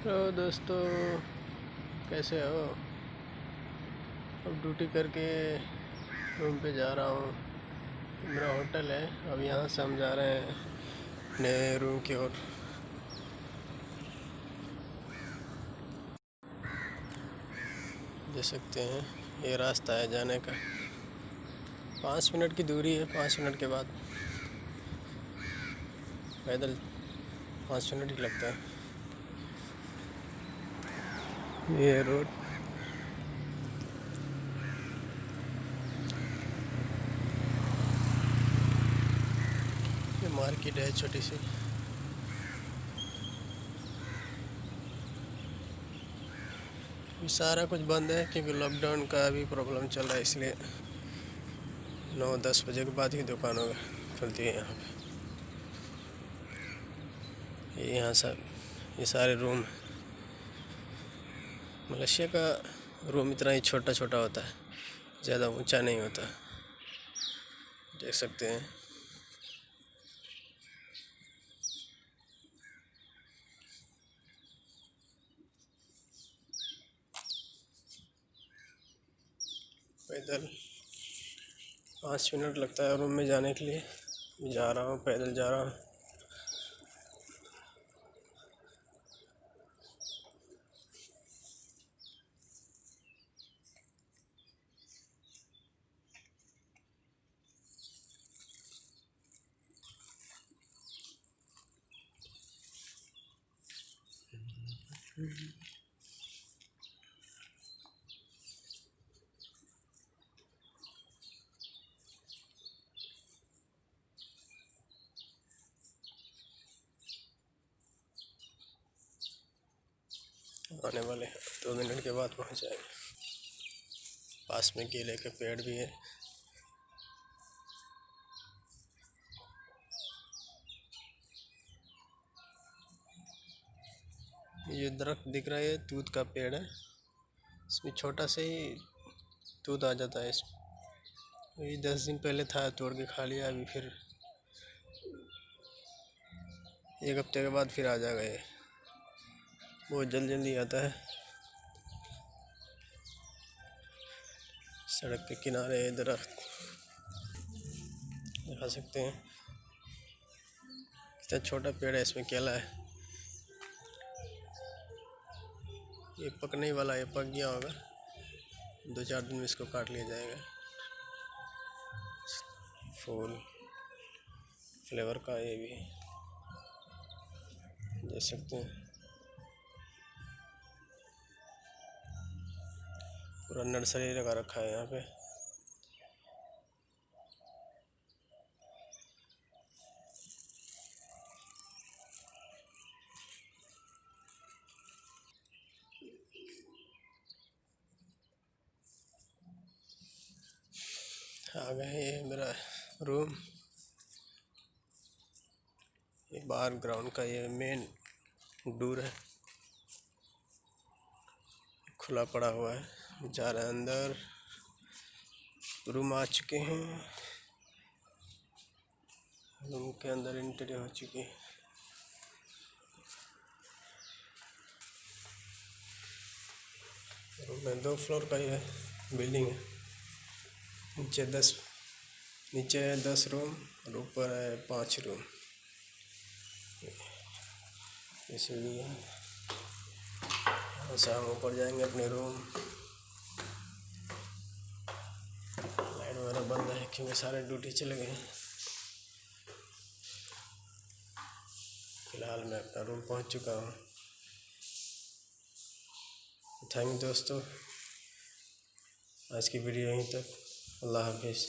Hello दोस्तों, कैसे हो। अब ड्यूटी करके रूम पे जा रहा हूँ। मेरा होटल है। अब यहाँ से हम जा रहे हैं अपने रूम की ओर। देख सकते हैं ये रास्ता है जाने का। 5 मिनट की दूरी है। 5 मिनट के बाद पैदल 5 मिनट ही लगता है। ये रोड ये मार्केट है छोटी सी। सारा कुछ बंद है क्योंकि लॉकडाउन का अभी प्रॉब्लम चल रहा है, इसलिए 9-10 बजे के बाद ही दुकान खुलती है यहाँ पे। यहाँ सब ये सारे रूम। मलेशिया का रूम इतना ही छोटा छोटा होता है, ज़्यादा ऊंचा नहीं होता। देख सकते हैं पैदल 5 मिनट लगता है रूम में जाने के लिए। जा रहा हूँ, पैदल जा रहा हूँ। आने वाले 2 मिनट के बाद पहुँच जाएंगे। पास में केले के पेड़ भी है। ये दरख्त दिख रहा है, तूत का पेड़ है। इसमें छोटा से ही तूत आ जाता है। इसमें ये 10 दिन पहले था, तोड़ के खा लिया। अभी फिर 1 हफ्ते के बाद फिर आ जाएगा। ये बहुत जल्दी आता है। सड़क के किनारे दरख्त दिखा सकते हैं। कितना छोटा पेड़ है, इसमें केला है। ये पकने वाला, ये पक गया होगा। 2-4 दिन में इसको काट लिया जाएगा। फूल फ्लेवर का ये भी देख सकते हैं। पूरा नर्सरी लगा रखा है यहाँ पे। आ गए, ये मेरा रूम। ये बाहर ग्राउंड का ये मेन डोर है, खुला पड़ा हुआ है। जा रहे हैं अंदर। रूम आ चुके हैं। रूम के अंदर एंट्री हो चुकी है। रूम में 2 फ्लोर का ये बिल्डिंग है। नीचे है 10 रूम और ऊपर है 5 रूम। इसलिए ऐसा हम ऊपर जाएंगे अपने रूम। लाइट वगैरह बंद है क्योंकि सारे ड्यूटी चले गए हैं। फिलहाल मैं अपना रूम पहुंच चुका हूं। थैंक यू दोस्तों, आज की वीडियो यहीं तक। अल्लाह हाफिज़।